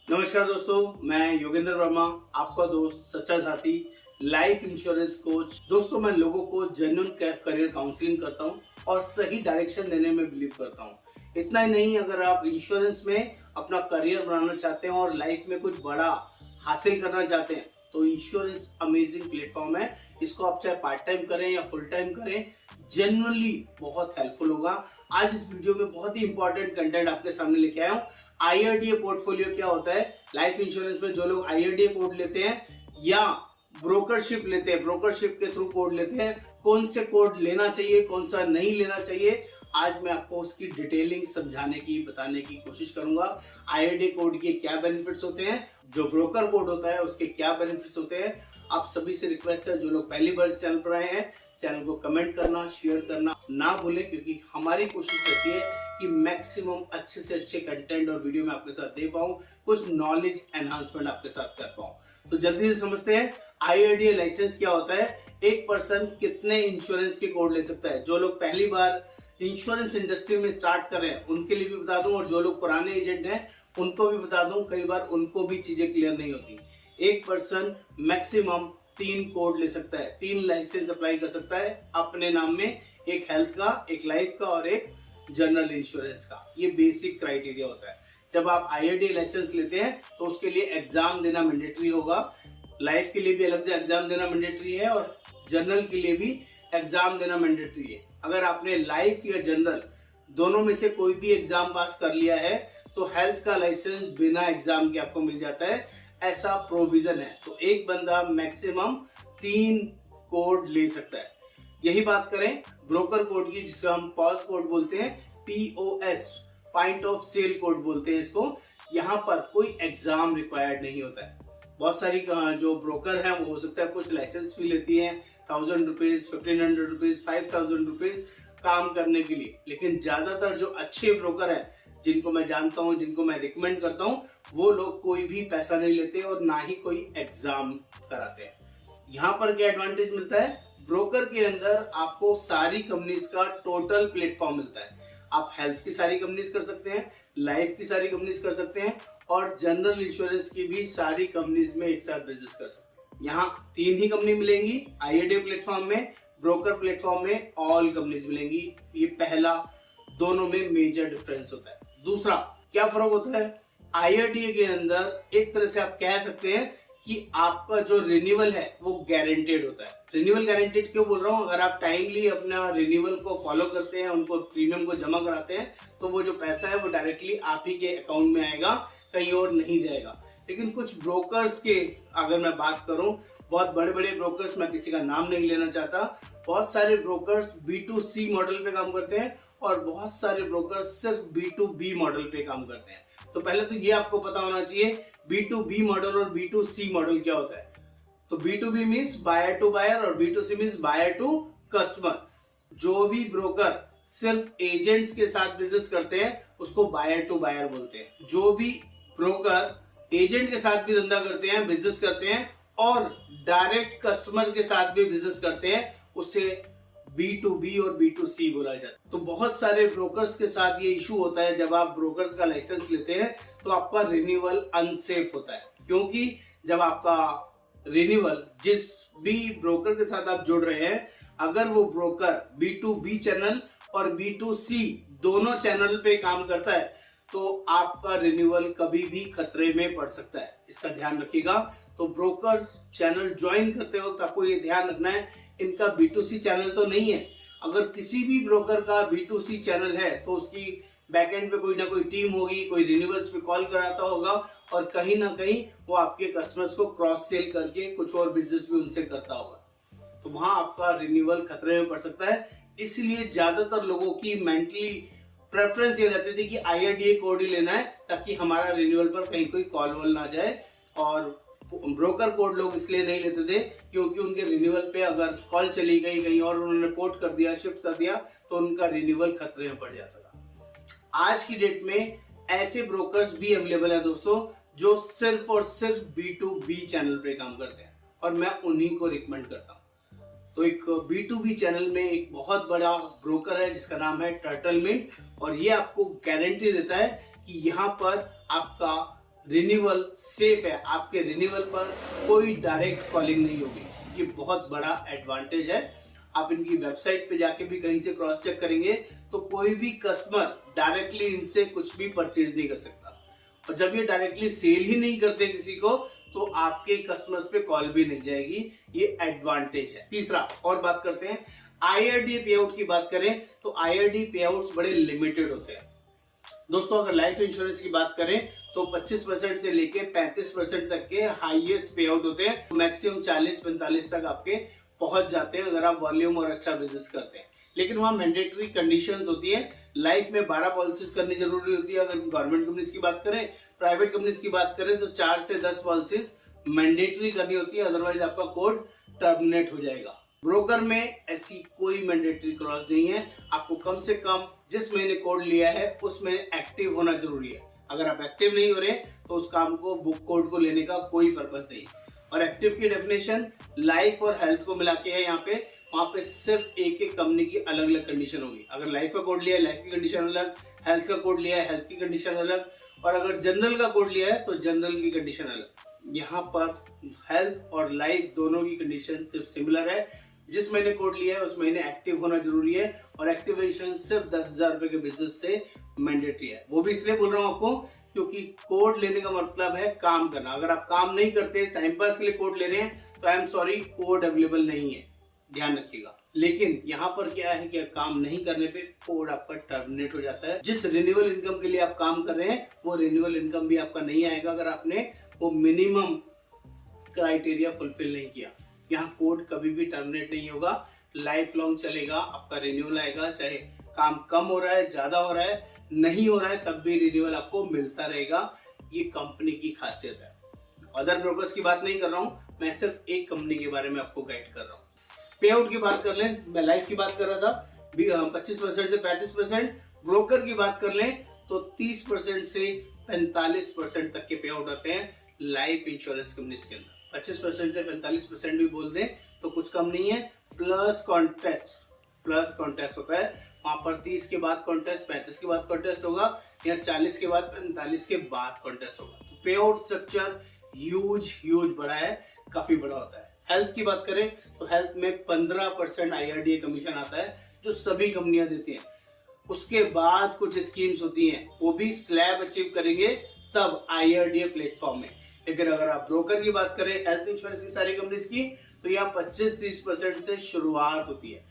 नमस्कार दोस्तों, मैं योगेंद्र वर्मा, आपका दोस्त, सच्चा साथी, लाइफ इंश्योरेंस कोच। दोस्तों, मैं लोगों को जेन्युइन करियर काउंसलिंग करता हूं और सही डायरेक्शन देने में बिलीव करता हूं। इतना ही नहीं, अगर आप इंश्योरेंस में अपना करियर बनाना चाहते हैं और लाइफ में कुछ बड़ा हासिल करना चाहते हैं तो इंश्योरेंस अमेजिंग प्लेटफॉर्म है। इसको आप चाहे पार्ट टाइम करें या फुल टाइम करें, जेन्युइनली बहुत हेल्पफुल होगा। आज इस वीडियो में बहुत ही इंपॉर्टेंट कंटेंट आपके सामने लेके आया हूं। IRDA पोर्टफोलियो क्या होता है? लाइफ इंश्योरेंस में जो लोग IRDA कोड लेते हैं या ब्रोकरशिप लेते हैं, ब्रोकरशिप के थ्रू कोड लेते हैं, कौन से कोड लेना चाहिए, कौन सा नहीं लेना चाहिए, आज मैं आपको उसकी डिटेलिंग समझाने की, बताने की कोशिश करूंगा। IRDA कोड के क्या बेनिफिट्स होते हैं, जो ब्रोकर कोड होता है उसके क्या बेनिफिट्स होते हैं। आप सभी से रिक्वेस्ट है, जो लोग पहली बार चैनल पर आए हैं, चैनल को कमेंट करना, शेयर करना ना भूलें, क्योंकि हमारी कोशिश रहती है कि मैक्सिमम अच्छे से अच्छे कंटेंट और वीडियो मैं आपके साथ दे पाऊं, कुछ नॉलेज एनहांसमेंट आपके साथ कर पाऊं। तो जल्दी से समझते हैं IRDA लाइसेंस क्या होता है। एक पर्सन कितने इंश्योरेंस के कोड ले सकता है? जो लोग पहली बार इंश्योरेंस इंडस्ट्री में स्टार्ट कर रहे हैं उनके लिए भी बता दूं, और जो लोग पुराने एजेंट हैं उनको भी बता दूं। कई बार उनको भी चीजें क्लियर नहीं होती। एक पर्सन मैक्सिमम 3 कोड ले सकता है, 3 लाइसेंस अप्लाई कर सकता है अपने नाम में, एक हेल्थ का, एक लाइफ का और एक जनरल इंश्योरेंस का। ये बेसिक क्राइटेरिया होता है। जब आप IRDA लाइसेंस लेते हैं तो उसके लिए एग्जाम देना मैंडेटरी होगा। लाइफ के लिए भी अलग से एग्जाम देना मैंडेटरी है और जनरल के लिए भी एग्जाम देना मैंडेटरी है। अगर आपने लाइफ या जनरल दोनों में से कोई भी एग्जाम पास कर लिया है तो हेल्थ का लाइसेंस बिना एग्जाम के आपको मिल जाता है, ऐसा प्रोविजन है। तो एक बंदा मैक्सिमम 3 कोड ले सकता है। यही बात करें ब्रोकर कोड की, जिसका हम पॉज कोड बोलते हैं, POS, point of sale code बोलते हैं इसको। यहाँ पर कोई एग्जाम रिक्वायर्ड नहीं होता है। बहुत सारी जो ब्रोकर हैं वो हो सकता है कुछ लाइसेंस भी लेती हैं, 1000 रुपीज, 1500 रुपीज, 5000 रुपीज काम करने के लिए। लेकिन ज्यादातर जो अच्छे ब्रोकर हैं, जिनको मैं जानता हूं, जिनको मैं रिकमेंड करता हूं, वो लोग कोई भी पैसा नहीं लेते और ना ही कोई एग्जाम कराते हैं। यहाँ पर क्या एडवांटेज मिलता है? ब्रोकर के अंदर आपको सारी कंपनीज का टोटल प्लेटफॉर्म मिलता है। आप हेल्थ की सारी कंपनीज कर सकते हैं, लाइफ की सारी कंपनीज कर सकते हैं और जनरल इंश्योरेंस की भी सारी कंपनीज में एक साथ बिजनेस कर सकते हैं। यहाँ 3 ही कंपनी मिलेंगी IRDA प्लेटफॉर्म में, ब्रोकर प्लेटफॉर्म में ऑल कंपनीज मिलेंगी। ये पहला, दोनों में मेजर डिफरेंस होता है। दूसरा क्या फर्क होता है? IRDA के अंदर एक तरह से आप कह सकते हैं कि आपका जो रिन्यूअल है वो गारंटेड होता है। रिन्यूअल गारंटेड क्यों बोल रहा हूं? अगर आप टाइमली अपना रिन्यूअल को फॉलो करते हैं, उनको प्रीमियम को जमा कराते हैं, तो वो जो पैसा है वो डायरेक्टली आप ही के अकाउंट में आएगा, कहीं और नहीं जाएगा। लेकिन कुछ ब्रोकर्स के अगर मैं बात करूं, बहुत बड़े बड़े ब्रोकर्स, मैं किसी का नाम नहीं लेना चाहता, बहुत सारे ब्रोकर्स B2C मॉडल पे काम करते हैं और बहुत सारे ब्रोकर्स सिर्फ B2B मॉडल पे काम करते हैं। तो पहले तो ये आपको पता होना चाहिए B2B मॉडल और B2C मॉडल क्या होता है। तो B2B means buyer to buyer और B2C means buyer to customer. जो भी ब्रोकर सिर्फ एजेंट्स के साथ बिजनेस करते हैं उसको बायर टू बायर बोलते हैं। जो भी ब्रोकर एजेंट के साथ भी धंधा करते हैं, बिजनेस करते हैं और डायरेक्ट कस्टमर के साथ भी बिजनेस करते हैं, उसे B2B और B2C बोला जाता है। तो बहुत सारे ब्रोकर्स के साथ ये इशू होता है, जब आप ब्रोकर्स का लाइसेंस लेते हैं तो आपका रिन्यूअल अनसेफ होता है। क्योंकि जब आपका रिन्यूअल जिस भी ब्रोकर के साथ आप जुड़ रहे हैं, अगर वो ब्रोकर B2B चैनल और B2C दोनों चैनल पे काम करता है तो आपका रिन्यूअल कभी भी खतरे में पड़ सकता है। इसका ध्यान रखिएगा। तो ब्रोकर चैनल ज्वाइन करते वक्त आपको ये ध्यान रखना है, इनका B2C चैनल तो नहीं है। अगर किसी भी ब्रोकर का B2C चैनल है तो उसकी बैकएंड पे कोई ना कोई टीम होगी, कोई रिन्यूअल्स पे कॉल कराता होगा और कहीं ना कहीं वो आपके कस्टमर्स को क्रॉस सेल करके कुछ और बिजनेस भी उनसे करता होगा। तो वहां आपका रिन्यूअल खतरे में पड़ सकता है। इसलिए ज्यादातर लोगों की मेंटली प्रेफरेंस ये रहती थी कि IRDA कोड ही लेना है, ताकि हमारा रिन्यूअल पर कहीं कोई कॉल वॉल ना जाए। और ब्रोकर कोड लोग इसलिए नहीं लेते थे क्योंकि उनके रिन्यूअल पे अगर कॉल चली गई कहीं और, उन्होंने पोर्ट कर दिया, शिफ्ट कर दिया, तो उनका रिन्यूअल खतरे में पड़ जाता था। आज की डेट में ऐसे ब्रोकर्स भी अवेलेबल हैं दोस्तों, जो सिर्फ और सिर्फ B2B चैनल पे काम करते हैं और मैं उन्हीं को रिकमेंड करता हूं। तो एक B2B चैनल में एक बहुत बड़ा ब्रोकर है जिसका नाम है टर्टल मिंट, और ये आपको गारंटी देता है कि यहाँ पर आपका रिन्यूअल सेफ है, आपके रिन्यूअल पर कोई डायरेक्ट कॉलिंग नहीं होगी। ये बहुत बड़ा एडवांटेज है। आप इनकी वेबसाइट पे जाके भी कहीं से क्रॉस चेक करेंगे तो कोई भी कस्टमर डायरेक्टली इनसे कुछ भी परचेज नहीं कर सकता, और जब ये डायरेक्टली सेल ही नहीं करते किसी को तो आपके कस्टमर्स पे कॉल भी नहीं जाएगी। ये एडवांटेज है। तीसरा और बात करते हैं, आईआरडीए पे आउट की बात करें तो आईआरडीए पे आउट्स बड़े लिमिटेड होते हैं। दोस्तों अगर लाइफ इंश्योरेंस की बात करें तो 25% से लेके 35% तक के हाईएस्ट पे आउट होते हैं, मैक्सिमम 40-45 तक आपके पहुंच जाते हैं अगर आप वॉल्यूम और अच्छा बिजनेस करते हैं। लेकिन वहां मैंडेटरी कंडीशंस होती है। लाइफ में 12 पॉलिसीज करनी जरूरी होती है। अगर गवर्नमेंट कंपनीज की बात करें, प्राइवेट कंपनीज की बात करें तो 4 से 10 पॉलिसीज मैंडेटरी करनी होती है, अदरवाइज आपका कोड टर्मिनेट हो जाएगा। ब्रोकर में ऐसी कोई मैंडेटरी क्लॉज नहीं है। आपको कम से कम जिस महीने कोड लिया है उस महीने एक्टिव होना जरूरी है। अगर आप एक्टिव नहीं हो रहे तो उस काम को, बुक कोड को लेने का कोई पर्पस नहीं। और एक्टिव की डेफिनेशन लाइफ और हेल्थ को मिला के है यहाँ पे। वहां पे सिर्फ एक एक कंपनी की अलग अलग कंडीशन होगी। अगर लाइफ का कोड लिया है लाइफ की कंडीशन अलग, हेल्थ का कोड लिया है हेल्थ की कंडीशन अलग, और अगर जनरल का कोड लिया है तो जनरल की कंडीशन अलग। यहाँ पर हेल्थ और लाइफ दोनों की कंडीशन सिर्फ सिमिलर है। जिस महीने कोड लिया है उस महीने एक्टिव होना जरूरी है, और एक्टिवेशन सिर्फ 10,000 रुपए के बिजनेस से मैंडेटरी है। वो भी इसलिए बोल रहा हूँ आपको क्योंकि कोड लेने का मतलब है काम करना। अगर आप काम नहीं करते, टाइम पास के लिए कोड ले रहे हैं तो I am sorry, code available नहीं है, ध्यान रखिएगा। लेकिन यहाँ पर क्या है कि काम नहीं करने पे कोड आपका टर्मिनेट हो जाता है। जिस रिन्यूअल इनकम के लिए आप काम कर रहे हैं वो रिन्यूअल इनकम भी आपका नहीं आएगा अगर आपने वो मिनिमम क्राइटेरिया फुलफिल नहीं किया। यहाँ कोड कभी भी टर्मिनेट नहीं होगा, लाइफ लॉन्ग चलेगा, आपका रिन्यूअल आएगा। चाहे काम कम हो रहा है, ज्यादा हो रहा है, नहीं हो रहा है, तब भी रिन्यूअल आपको मिलता रहेगा। ये कंपनी की खासियत है। अदर ब्रोकर्स की बात नहीं कर रहा हूं, मैं सिर्फ एक कंपनी के बारे में आपको गाइड कर रहा हूं। पे आउट की बात कर लें, मैं लाइफ की बात कर रहा था 25% से 35%। ब्रोकर की बात कर लें तो 30% से 45% तक के पे आउट आते हैं लाइफ इंश्योरेंस कंपनीज के अंदर। 25% से 45% भी बोल दें तो कुछ कम नहीं है। प्लस कॉन्टेस्ट होता है वहां पर। 30 के बाद कॉन्टेस्ट, 35 के बाद कॉन्टेस्ट होगा, या 40 के बाद 45 के बाद कॉन्टेस्ट होगा। तो पे आउट स्ट्रक्चर ह्यूज बड़ा है, काफी बड़ा होता है। हेल्थ की बात करें तो हेल्थ में 15% आईआरडीए कमीशन आता है जो सभी कंपनियां देती हैं। उसके बाद कुछ स्कीम्स होती हैं, वो भी स्लैब अचीव करेंगे तब आईआरडीए प्लेटफॉर्म में। लेकिन अगर आप ब्रोकर की बात करें हेल्थ इंश्योरेंस की सारी कंपनीज की, तो यहाँ 25-30% से शुरुआत होती है,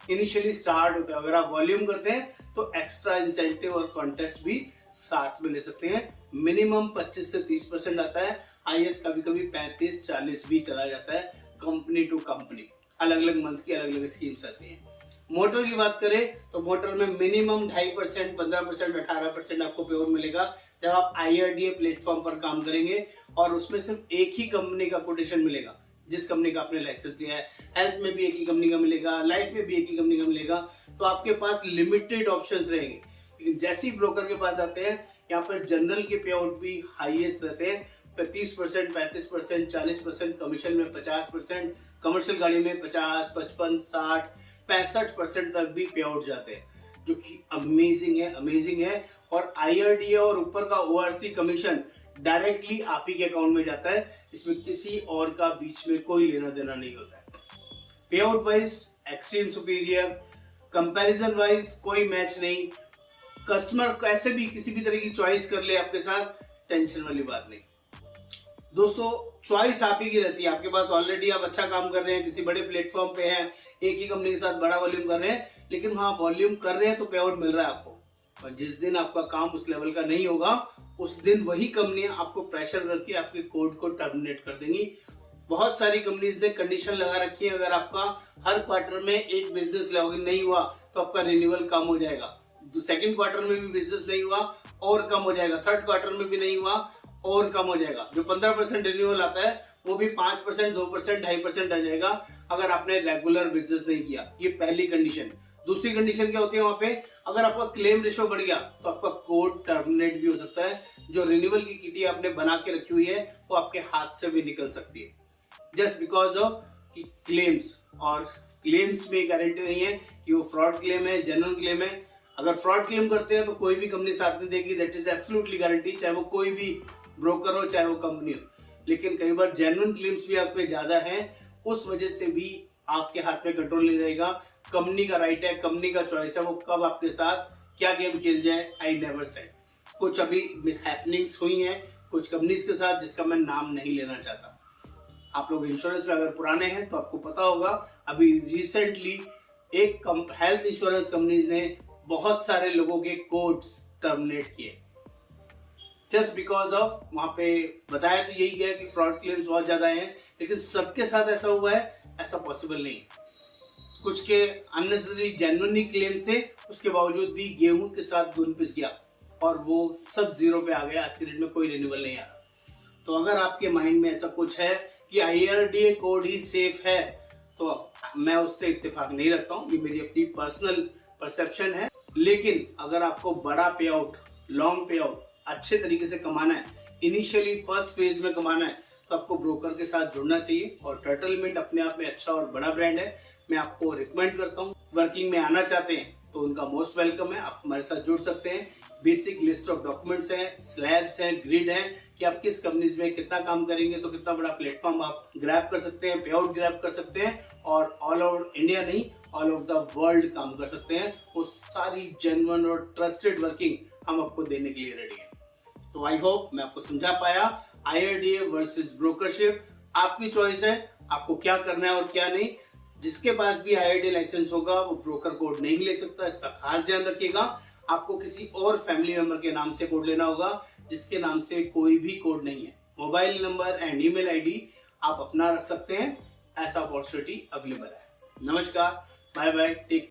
इनिशियली स्टार्ट होता है। अगर आप वॉल्यूम करते हैं तो एक्स्ट्रा इंसेंटिव और कॉन्टेस्ट भी साथ में ले सकते हैं। मिनिमम 25 से 30% आता है, हाईएस्ट कभी कभी 35-40 भी चला जाता है। कंपनी टू कंपनी अलग अलग मंथ की अलग अलग स्कीम्स आती हैं। मोटर की बात करें तो मोटर में मिनिमम 2.5%, 15%, 18% आपको पे आउट मिलेगा जब आप आईआरडीए प्लेटफॉर्म पर काम करेंगे, और उसमें सिर्फ एक ही कंपनी का कोटेशन मिलेगा जिस कंपनी का आपने लाइसेंस लिया है। हेल्थ में भी एक ही कंपनी का मिलेगा, लाइफ में भी एक ही कंपनी का मिलेगा। तो आपके पास लिमिटेड ऑप्शंस रहेंगे। लेकिन जैसे ही ब्रोकर के पास आते हैं, यहाँ पर जनरल के पे आउट भी हाईएस्ट रहते हैं। 30%, 35%, 40%, कमीशन में 50%, कमर्शियल गाड़ी में 50, 55, 60, 65% तक भी पे आउट जाते हैं, जो कि अमेजिंग है। और आईआरडीए और ऊपर का ओआरसी कमीशन डायरेक्टली आप ही के अकाउंट में जाता है। इसमें किसी और का बीच में कोई लेना देना नहीं होता है। पे out wise extreme superior, comparison wise कोई मैच नहीं। कस्टमर कैसे भी किसी भी तरह की चॉइस कर ले आपके साथ, टेंशन वाली बात नहीं। दोस्तों चॉइस आप ही की रहती है। आपके पास ऑलरेडी आप अच्छा काम कर रहे हैं, किसी बड़े प्लेटफॉर्म पे हैं, एक ही कंपनी के साथ बड़ा वॉल्यूम कर रहे हैं, लेकिन वहां वॉल्यूम कर रहे हैं तो पे आउट मिल रहा है आपको। और जिस दिन आपका काम उस लेवल का नहीं होगा, उस दिन वही कंपनियां आपको प्रेशर करके आपके कोड को टर्मिनेट कर देंगी। बहुत सारी कंपनीज ने कंडीशन लगा रखी है, अगर आपका हर क्वार्टर में एक बिजनेस लॉगिन नहीं हुआ तो आपका रिन्यूअल कम हो जाएगा। सेकंड क्वार्टर में भी बिजनेस नहीं हुआ और कम हो जाएगा, थर्ड क्वार्टर में भी नहीं हुआ और कम हो जाएगा। जो 15% रिन्यूअल आता है वो भी 5%, 2%, 2.5% आ जाएगा अगर आपने रेगुलर बिजनेस नहीं किया। ये पहली कंडीशन। दूसरी कंडीशन क्या होती है वहां पे, अगर आपका क्लेम रेशो बढ़ गया तो आपका कोड टर्मिनेट भी हो सकता है। जो रिन्यूअल की किटी आपने बना के रखी हुई है वो आपके हाथ से भी निकल सकती है, जस्ट बिकॉज ऑफ कि क्लेम्स। और क्लेम्स में गारंटी नहीं है कि वो फ्रॉड क्लेम है, जेन्युइन क्लेम है। अगर फ्रॉड क्लेम करते हैं तो कोई भी कंपनी साथ नहीं देगी, दैट इज एब्सोल्युटली गारंटी, चाहे वो कोई भी ब्रोकर हो चाहे वो कंपनी हो, लेकिन कई बार जेन्युइन क्लेम्स भी आप पे ज्यादा हैं, उस वजह से भी आपके हाथ में कंट्रोल नहीं रहेगा। कंपनी का राइट है, कंपनी का चॉइस है, वो कब आपके साथ क्या गेम खेल जाए, आई नेवर सेड। कुछ अभी हैपनिंग्स हुई हैं कुछ कंपनीज के साथ जिसका मैं नाम नहीं लेना चाहता। आप लोग इंश्योरेंस में अगर पुराने हैं तो आपको पता होगा, अभी रिसेंटली एक हेल्थ इंश्योरेंस कंपनी ने बहुत सारे लोगों के कोड्स टर्मिनेट किए जस्ट बिकॉज ऑफ, वहां पे बताया तो यही है कि फ्रॉड क्लेम्स बहुत ज्यादा हैं, लेकिन सबके साथ ऐसा हुआ है ऐसा पॉसिबल नहीं है। कुछ के अननेसेसरी जेन्युइनली क्लेम्स थे, उसके बावजूद भी गेहूं के साथ गुण पिस गया और वो सब जीरो पे आ गया, आज की डेट में कोई रिन्यूअल नहीं आ रहा। तो अगर आपके माइंड में ऐसा कुछ है कि IRDA कोड ही सेफ है, तो मैं उससे इत्तेफाक नहीं रखता हूँ, ये मेरी अपनी पर्सनल परसेप्शन है। लेकिन अगर आपको बड़ा पे आउट, लॉन्ग पे आउट अच्छे तरीके से कमाना है, इनिशियली फर्स्ट फेज में कमाना है, तो आपको ब्रोकर के साथ जुड़ना चाहिए। और टर्टलमेंट अपने आप में अच्छा और बड़ा ब्रांड है, मैं आपको रिकमेंड करता हूँ। वर्किंग में आना चाहते हैं तो उनका मोस्ट वेलकम है, आप हमारे साथ जुड़ सकते हैं। बेसिक लिस्ट ऑफ डॉक्यूमेंट्स हैं, स्लैब्स हैं, ग्रिड है कि आप किस कंपनीज में कितना काम करेंगे तो कितना बड़ा प्लेटफॉर्म आप ग्रैब कर सकते हैं, पे आउट ग्रैब कर सकते हैं, और ऑल ओवर इंडिया नहीं ऑल ओवर द वर्ल्ड काम कर सकते हैं। वो सारी जेन्युइन और ट्रस्टेड वर्किंग हम आपको देने के लिए रेडी हैं। तो आई होप मैं आपको समझा पाया। IRDA वर्सेस ब्रोकरशिप आपकी चॉइस है, आपको क्या करना है और क्या नहीं। जिसके पास भी IRDA लाइसेंस होगा वो ब्रोकर कोड नहीं ले सकता, इसका खास ध्यान रखिएगा। आपको किसी और फैमिली मेंबर के नाम से कोड लेना होगा जिसके नाम से कोई भी कोड नहीं है। Mobile number and email ID आप अपना रख सकते हैं, ऐसा अपॉर्चुनिटी अवेलेबल है। नमस्कार, बाय बाय, टेक